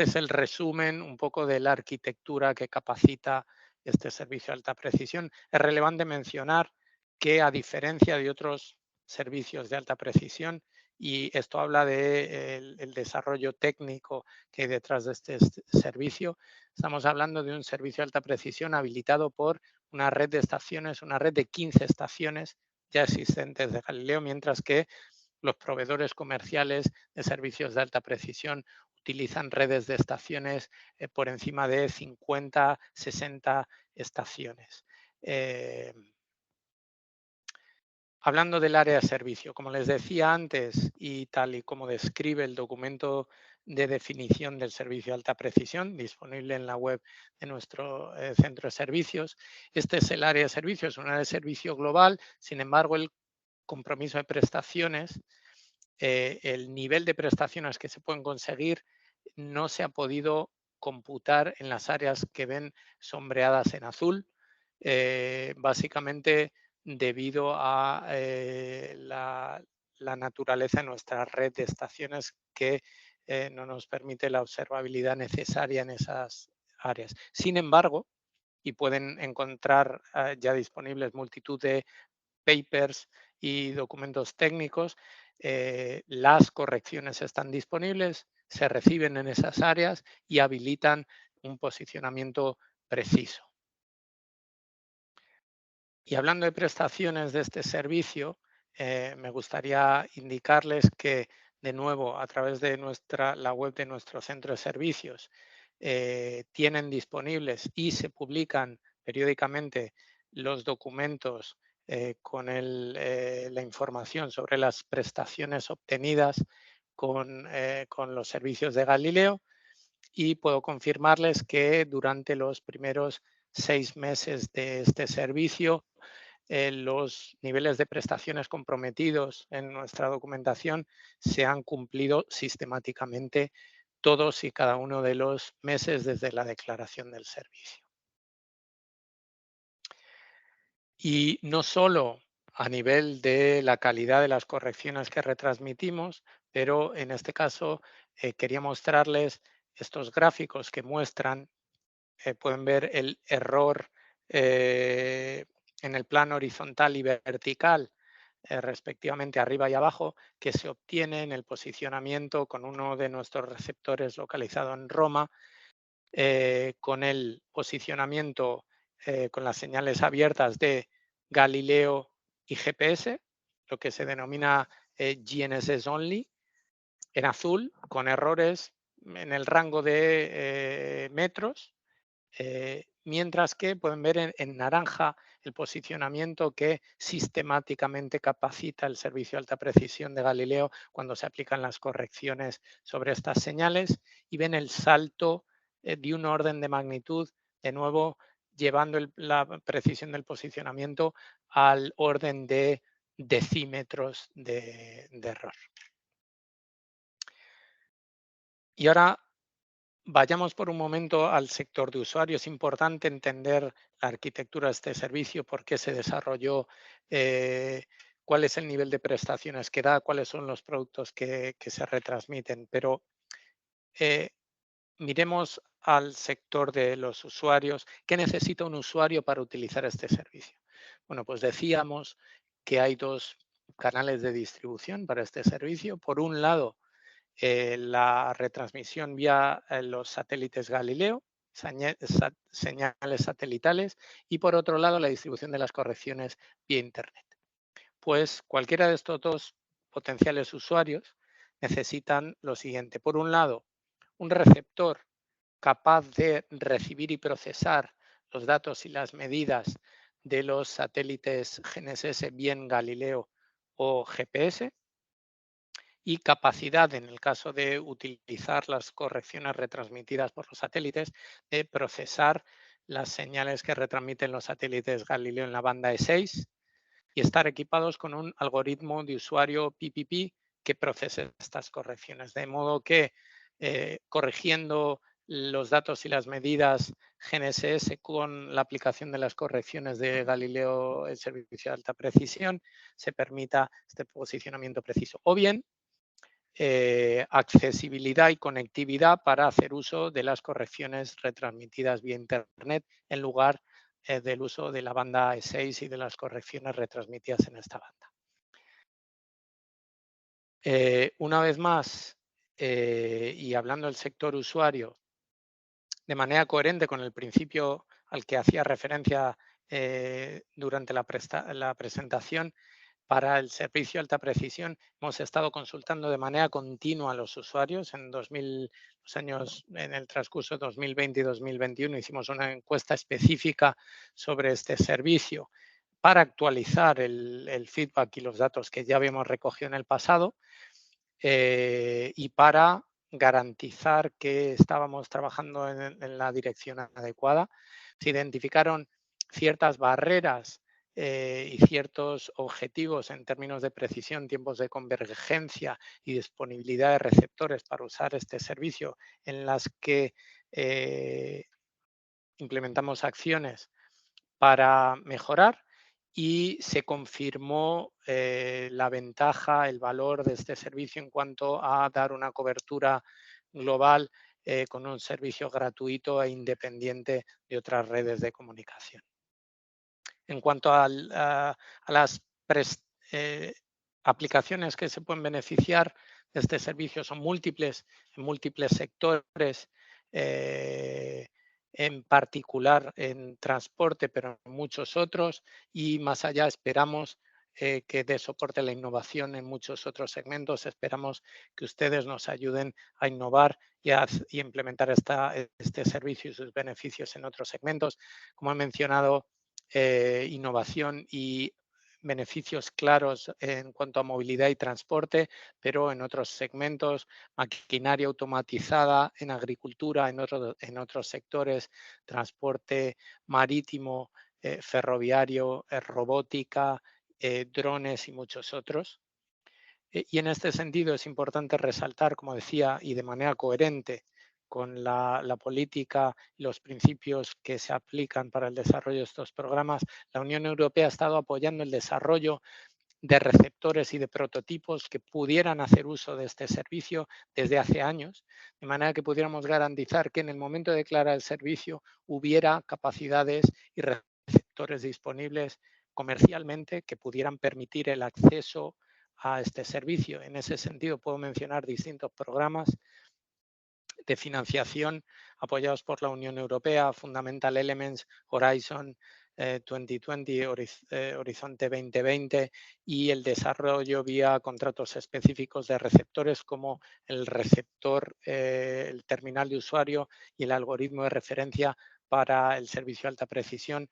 es el resumen un poco de la arquitectura que capacita este servicio de alta precisión. Es relevante mencionar que, a diferencia de otros servicios de alta precisión, y esto habla del desarrollo técnico que hay detrás de este servicio, estamos hablando de un servicio de alta precisión habilitado por una red de estaciones, una red de 15 estaciones ya existentes de Galileo, mientras que los proveedores comerciales de servicios de alta precisión utilizan redes de estaciones por encima de 50, 60 estaciones. Hablando del área de servicio, como les decía antes y tal y como describe el documento de definición del servicio de alta precisión disponible en la web de nuestro centro de servicios, este es el área de servicio, es un área de servicio global. Sin embargo, el compromiso de prestaciones, el nivel de prestaciones que se pueden conseguir no se ha podido computar en las áreas que ven sombreadas en azul, básicamente debido a la naturaleza de nuestra red de estaciones que no nos permite la observabilidad necesaria en esas áreas. Sin embargo, y pueden encontrar ya disponibles multitud de papers y documentos técnicos, las correcciones están disponibles, se reciben en esas áreas y habilitan un posicionamiento preciso. Y hablando de prestaciones de este servicio, me gustaría indicarles que, de nuevo, a través de la web de nuestro centro de servicios, tienen disponibles y se publican periódicamente los documentos con la información sobre las prestaciones obtenidas con los servicios de Galileo, y puedo confirmarles que durante los primeros 6 meses de este servicio, los niveles de prestaciones comprometidos en nuestra documentación se han cumplido sistemáticamente todos y cada uno de los meses desde la declaración del servicio. Y no solo a nivel de la calidad de las correcciones que retransmitimos, pero en este caso quería mostrarles estos gráficos que muestran, pueden ver el error en el plano horizontal y vertical, respectivamente arriba y abajo, que se obtiene en el posicionamiento con uno de nuestros receptores localizado en Roma, con el posicionamiento con las señales abiertas de Galileo y GPS, lo que se denomina GNSS Only, en azul, con errores en el rango de metros, mientras que pueden ver en naranja el posicionamiento que sistemáticamente capacita el servicio de alta precisión de Galileo cuando se aplican las correcciones sobre estas señales, y ven el salto de un orden de magnitud, de nuevo llevando la precisión del posicionamiento al orden de decímetros de error. Y ahora vayamos por un momento al sector de usuario. Es importante entender la arquitectura de este servicio, por qué se desarrolló, cuál es el nivel de prestaciones que da, cuáles son los productos que se retransmiten. Pero miremos al sector de los usuarios. ¿Qué necesita un usuario para utilizar este servicio? Bueno, pues decíamos que hay dos canales de distribución para este servicio. Por un lado, la retransmisión vía los satélites Galileo, señales satelitales, y por otro lado la distribución de las correcciones vía Internet. Pues cualquiera de estos dos potenciales usuarios necesitan lo siguiente. Por un lado, un receptor capaz de recibir y procesar los datos y las medidas de los satélites GNSS, bien Galileo o GPS, y capacidad, en el caso de utilizar las correcciones retransmitidas por los satélites, de procesar las señales que retransmiten los satélites Galileo en la banda E6 y estar equipados con un algoritmo de usuario PPP que procese estas correcciones. De modo que corrigiendo los datos y las medidas GNSS con la aplicación de las correcciones de Galileo, el servicio de alta precisión, se permita este posicionamiento preciso. O bien, accesibilidad y conectividad para hacer uso de las correcciones retransmitidas vía Internet en lugar del uso de la banda E6 y de las correcciones retransmitidas en esta banda. Una vez más, y hablando del sector usuario, de manera coherente con el principio al que hacía referencia durante la presentación, para el servicio de alta precisión hemos estado consultando de manera continua a los usuarios. En el transcurso de 2020 y 2021 hicimos una encuesta específica sobre este servicio para actualizar el feedback y los datos que ya habíamos recogido en el pasado y para garantizar que estábamos trabajando en la dirección adecuada. Se identificaron ciertas barreras y ciertos objetivos en términos de precisión, tiempos de convergencia y disponibilidad de receptores para usar este servicio, en las que implementamos acciones para mejorar y se confirmó la ventaja, el valor de este servicio en cuanto a dar una cobertura global con un servicio gratuito e independiente de otras redes de comunicación. En cuanto a las aplicaciones que se pueden beneficiar de este servicio, son múltiples, en múltiples sectores, en particular en transporte, pero en muchos otros, y más allá esperamos que dé soporte a la innovación en muchos otros segmentos. Esperamos que ustedes nos ayuden a innovar y implementar este servicio y sus beneficios en otros segmentos. Como he mencionado, innovación y beneficios claros en cuanto a movilidad y transporte, pero en otros segmentos, maquinaria automatizada, en agricultura, en otros sectores, transporte marítimo, ferroviario, robótica, drones y muchos otros. Y en este sentido es importante resaltar, como decía, y de manera coherente con la política y los principios que se aplican para el desarrollo de estos programas, la Unión Europea ha estado apoyando el desarrollo de receptores y de prototipos que pudieran hacer uso de este servicio desde hace años, de manera que pudiéramos garantizar que en el momento de declarar el servicio hubiera capacidades y receptores disponibles comercialmente que pudieran permitir el acceso a este servicio. En ese sentido, puedo mencionar distintos programas de financiación apoyados por la Unión Europea, Fundamental Elements, Horizon 2020, Horizonte 2020 y el desarrollo vía contratos específicos de receptores como el receptor, el terminal de usuario y el algoritmo de referencia para el servicio de alta precisión,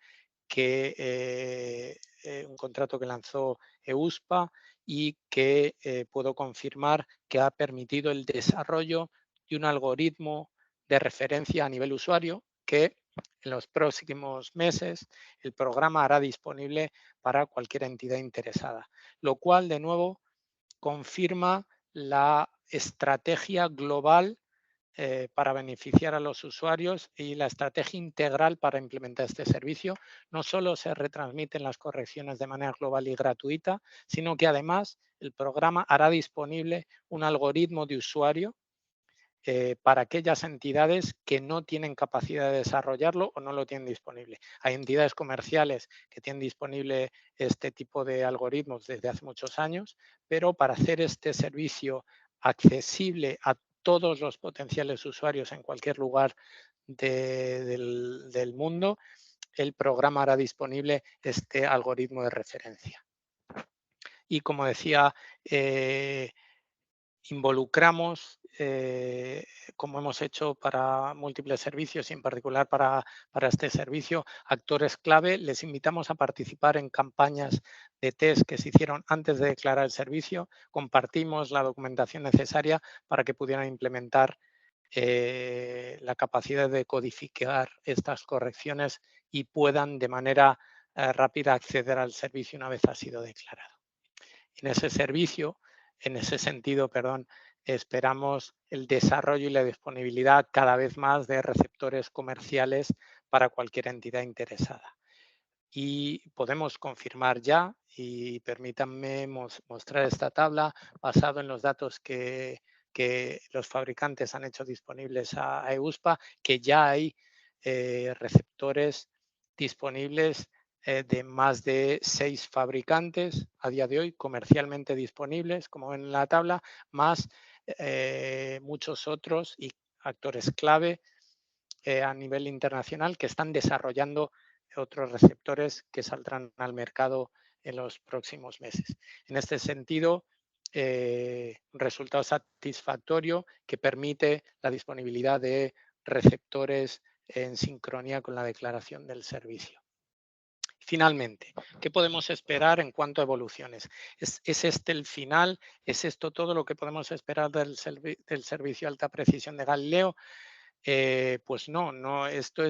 un contrato que lanzó EUSPA y que puedo confirmar que ha permitido el desarrollo de un algoritmo de referencia a nivel usuario que en los próximos meses el programa hará disponible para cualquier entidad interesada, lo cual de nuevo confirma la estrategia global para beneficiar a los usuarios y la estrategia integral para implementar este servicio. No solo se retransmiten las correcciones de manera global y gratuita, sino que además el programa hará disponible un algoritmo de usuario para aquellas entidades que no tienen capacidad de desarrollarlo o no lo tienen disponible. Hay entidades comerciales que tienen disponible este tipo de algoritmos desde hace muchos años, pero para hacer este servicio accesible a todos los potenciales usuarios en cualquier lugar del mundo, el programa hará disponible este algoritmo de referencia. Y como decía, involucramos, como hemos hecho para múltiples servicios y en particular para este servicio, actores clave. Les invitamos a participar en campañas de test que se hicieron antes de declarar el servicio. Compartimos la documentación necesaria para que pudieran implementar la capacidad de codificar estas correcciones y puedan de manera rápida acceder al servicio una vez ha sido declarado. En ese sentido, esperamos el desarrollo y la disponibilidad cada vez más de receptores comerciales para cualquier entidad interesada. Y podemos confirmar ya, y permítanme mostrar esta tabla basado en los datos que los fabricantes han hecho disponibles a EUSPA, que ya hay receptores disponibles de más de 6 fabricantes a día de hoy, comercialmente disponibles, como ven en la tabla, más muchos otros y actores clave a nivel internacional que están desarrollando otros receptores que saldrán al mercado en los próximos meses. En este sentido, resultado satisfactorio que permite la disponibilidad de receptores en sincronía con la declaración del servicio. Finalmente, ¿qué podemos esperar en cuanto a evoluciones? ¿Es este el final? ¿Es esto todo lo que podemos esperar del servicio de alta precisión de Galileo? Pues no, esto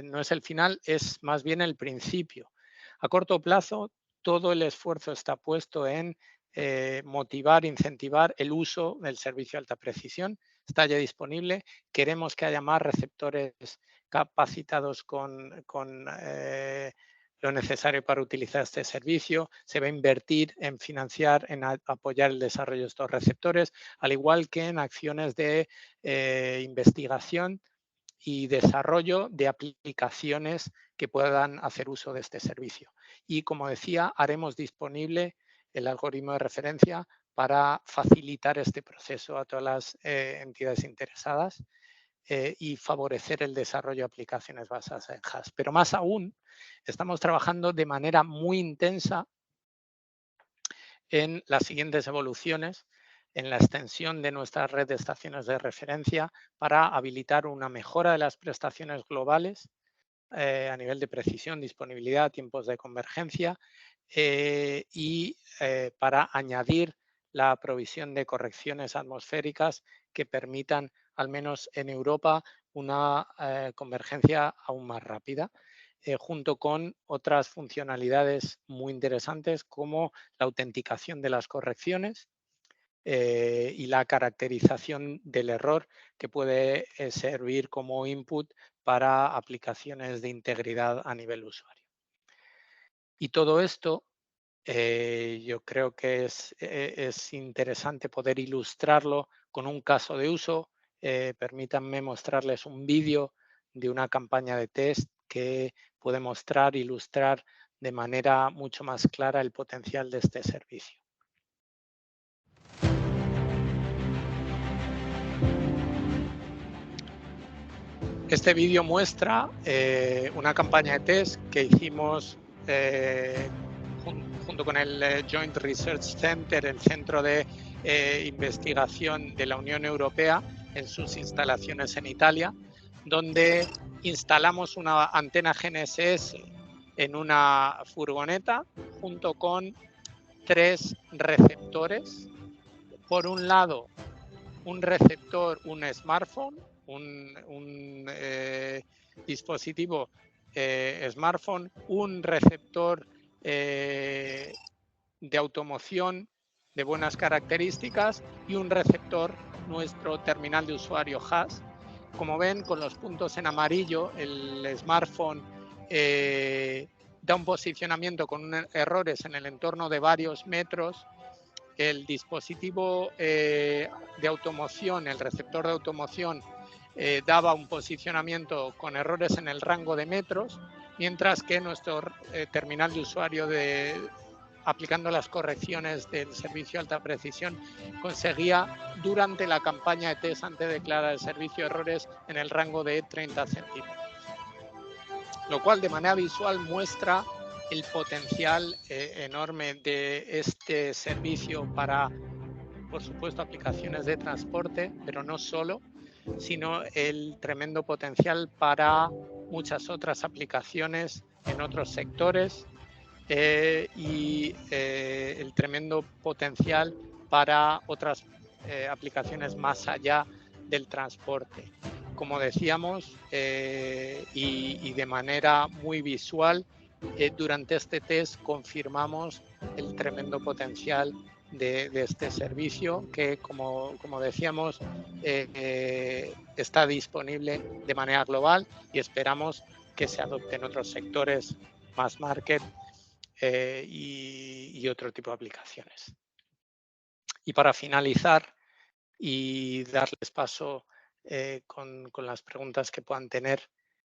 no es el final, es más bien el principio. A corto plazo, todo el esfuerzo está puesto en motivar, incentivar el uso del servicio de alta precisión. Está ya disponible. Queremos que haya más receptores capacitados con lo necesario para utilizar este servicio. Se va a invertir en financiar, en apoyar el desarrollo de estos receptores, al igual que en acciones de investigación y desarrollo de aplicaciones que puedan hacer uso de este servicio. Y como decía, haremos disponible el algoritmo de referencia para facilitar este proceso a todas las entidades interesadas y favorecer el desarrollo de aplicaciones basadas en HASS. Pero más aún, estamos trabajando de manera muy intensa en las siguientes evoluciones, en la extensión de nuestra red de estaciones de referencia para habilitar una mejora de las prestaciones globales a nivel de precisión, disponibilidad, tiempos de convergencia y para añadir la provisión de correcciones atmosféricas que permitan, al menos en Europa, una convergencia aún más rápida, junto con otras funcionalidades muy interesantes como la autenticación de las correcciones y la caracterización del error que puede servir como input para aplicaciones de integridad a nivel usuario. Y todo esto yo creo que es interesante poder ilustrarlo con un caso de uso. Permítanme mostrarles un vídeo de una campaña de test que puede mostrar, ilustrar de manera mucho más clara el potencial de este servicio. Este vídeo muestra una campaña de test que hicimos junto con el Joint Research Center, el Centro de Investigación de la Unión Europea, en sus instalaciones en Italia, donde instalamos una antena GNSS en una furgoneta junto con 3 receptores. Por un lado, un receptor, un smartphone, un dispositivo smartphone, un receptor de automoción de buenas características y un receptor, nuestro terminal de usuario HASS. Como ven, con los puntos en amarillo, el smartphone da un posicionamiento con errores en el entorno de varios metros. El dispositivo de automoción, el receptor de automoción, daba un posicionamiento con errores en el rango de metros, mientras que nuestro terminal de usuario, aplicando las correcciones del servicio de alta precisión, conseguía durante la campaña de test antes de declarar el servicio errores en el rango de 30 centímetros. Lo cual de manera visual muestra el potencial enorme de este servicio para, por supuesto, aplicaciones de transporte, pero no solo, sino el tremendo potencial para muchas otras aplicaciones en otros sectores y el tremendo potencial para otras aplicaciones más allá del transporte. como decíamos, y de manera muy visual, durante este test confirmamos el tremendo potencial de este servicio que, como decíamos, está disponible de manera global y esperamos que se adopte en otros sectores, mass market y otro tipo de aplicaciones. Y para finalizar y darles paso con las preguntas que puedan tener,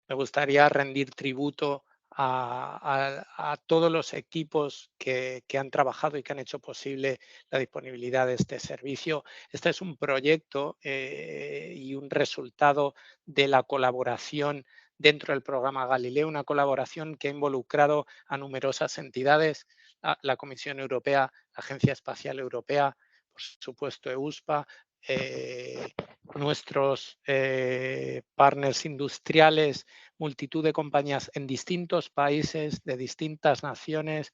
me gustaría rendir tributo a todos los equipos que han trabajado y que han hecho posible la disponibilidad de este servicio. Este es un proyecto y un resultado de la colaboración dentro del programa Galileo, una colaboración que ha involucrado a numerosas entidades, la Comisión Europea, la Agencia Espacial Europea, por supuesto EUSPA, nuestros partners industriales, multitud de compañías en distintos países, de distintas naciones,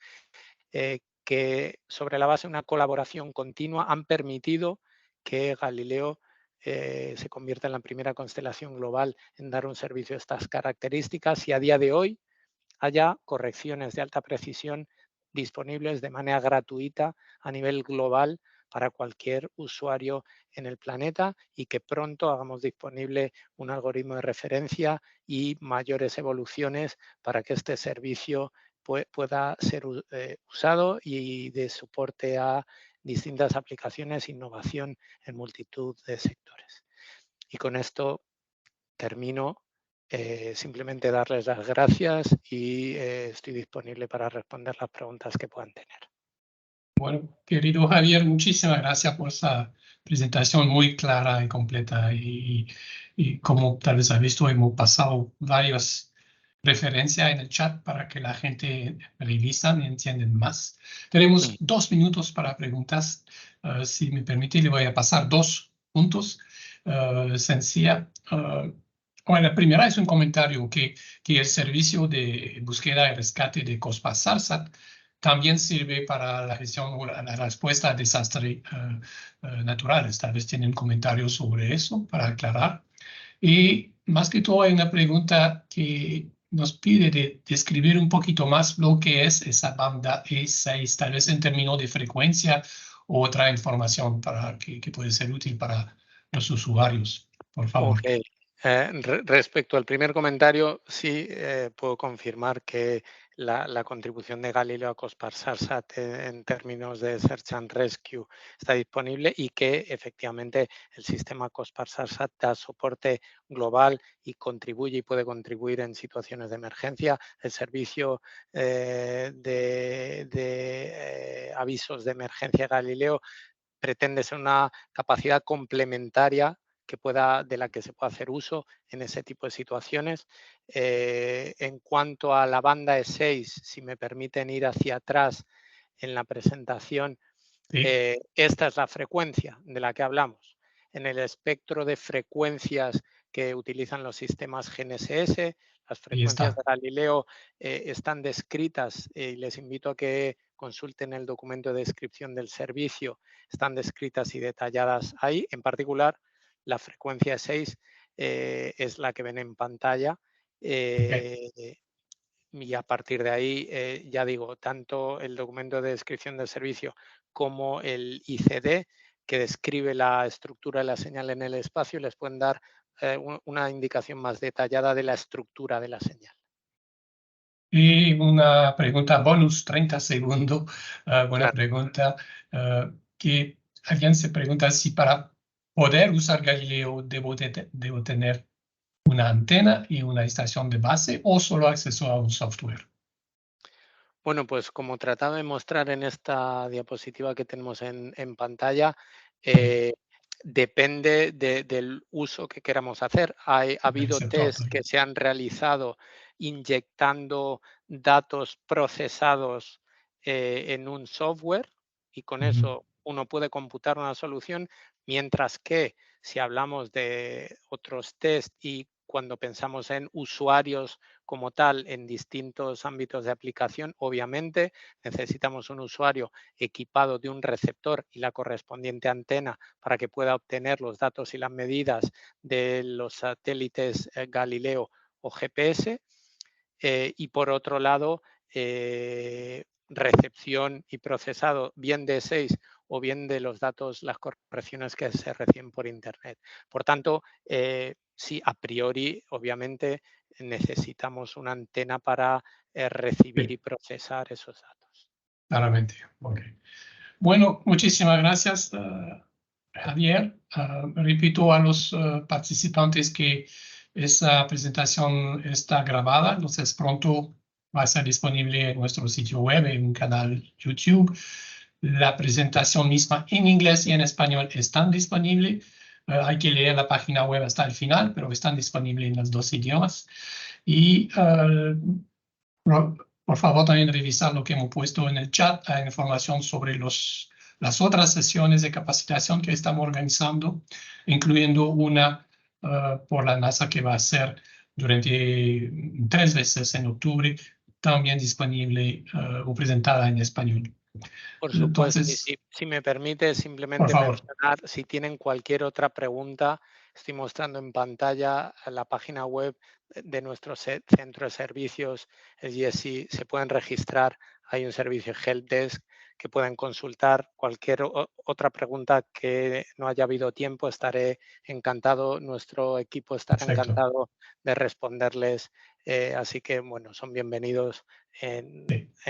que sobre la base de una colaboración continua han permitido que Galileo se convierta en la primera constelación global en dar un servicio de estas características y a día de hoy haya correcciones de alta precisión disponibles de manera gratuita a nivel global para cualquier usuario en el planeta y que pronto hagamos disponible un algoritmo de referencia y mayores evoluciones para que este servicio pueda ser usado y de soporte a distintas aplicaciones, innovación en multitud de sectores. Y con esto termino. Simplemente darles las gracias y estoy disponible para responder las preguntas que puedan tener. Bueno, querido Javier, muchísimas gracias por esa presentación muy clara y completa. Y como tal vez has visto, hemos pasado varias referencias en el chat para que la gente revisan y entiendan más. Tenemos 2 minutos para preguntas. Si me permite, le voy a pasar 2 puntos sencilla. Bueno, la primera es un comentario que el servicio de búsqueda y rescate de COSPAS-SARSAT también sirve para la gestión o la respuesta a desastres naturales. Tal vez tienen comentarios sobre eso para aclarar. Y más que todo hay una pregunta que nos pide de describir un poquito más lo que es esa banda E6, tal vez en términos de frecuencia o otra información para que puede ser útil para los usuarios. Por favor. Okay. Respecto al primer comentario, sí puedo confirmar que la contribución de Galileo a COSPAS-SARSAT en términos de Search and Rescue está disponible y que efectivamente el sistema COSPAS-SARSAT da soporte global y contribuye y puede contribuir en situaciones de emergencia. El servicio de avisos de emergencia Galileo pretende ser una capacidad complementaria de la que se pueda hacer uso en ese tipo de situaciones. En cuanto a la banda E6, si me permiten ir hacia atrás en la presentación, Sí. Esta es la frecuencia de la que hablamos. En el espectro de frecuencias que utilizan los sistemas GNSS, las frecuencias de Galileo están descritas y les invito a que consulten el documento de descripción del servicio, están descritas y detalladas ahí. En particular, la frecuencia 6 es la que ven en pantalla. Y a partir de ahí, ya digo, tanto el documento de descripción del servicio como el ICD, que describe la estructura de la señal en el espacio, les pueden dar una indicación más detallada de la estructura de la señal. Y una pregunta bonus, 30 segundos. Buena Claro. pregunta. Que alguien se pregunta si para poder usar Galileo debo tener una antena y una estación de base o solo acceso a un software. Bueno, pues como trataba de mostrar en esta diapositiva que tenemos en pantalla, depende del uso que queramos hacer. Ha habido test que se han realizado inyectando datos procesados en un software y con eso uno puede computar una solución, mientras que si hablamos de otros test y cuando pensamos en usuarios como tal en distintos ámbitos de aplicación, obviamente necesitamos un usuario equipado de un receptor y la correspondiente antena para que pueda obtener los datos y las medidas de los satélites Galileo o GPS. Y por otro lado, recepción y procesado bien de 6 o bien de los datos, las correcciones que se reciben por Internet. Por tanto, sí, a priori, obviamente, necesitamos una antena para recibir y procesar esos datos. Claramente. Okay. Bueno, muchísimas gracias, Javier. Repito a los participantes que esta presentación está grabada, entonces pronto va a estar disponible en nuestro sitio web, en un canal YouTube. La presentación misma en inglés y en español están disponibles. Hay que leer la página web hasta el final, pero están disponibles en los dos idiomas. Y por favor, también revisar lo que hemos puesto en el chat, información sobre las otras sesiones de capacitación que estamos organizando, incluyendo una por la NASA que va a ser durante 3 veces en octubre, también disponible o presentada en español. Por supuesto, y si me permite simplemente mencionar, si tienen cualquier otra pregunta, estoy mostrando en pantalla la página web de nuestro centro de servicios, el GSE, se pueden registrar, hay un servicio Helpdesk que pueden consultar. Cualquier otra pregunta que no haya habido tiempo, estaré encantado, nuestro equipo estará encantado de responderles. Así que, bueno, son bienvenidos en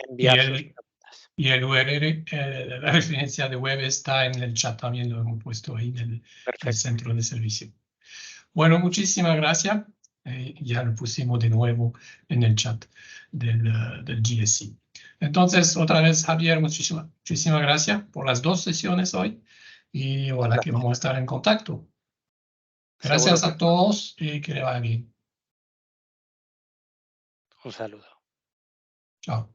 enviar sus preguntas. Y el URL, la referencia de web está en el chat, también lo hemos puesto ahí en el centro de servicio. Bueno, muchísimas gracias. Ya lo pusimos de nuevo en el chat del GSE. Entonces, otra vez, Javier, muchísimas gracias por las 2 sesiones hoy y ojalá que vamos a estar en contacto. Gracias a todos y que le vaya bien. Un saludo. Chao.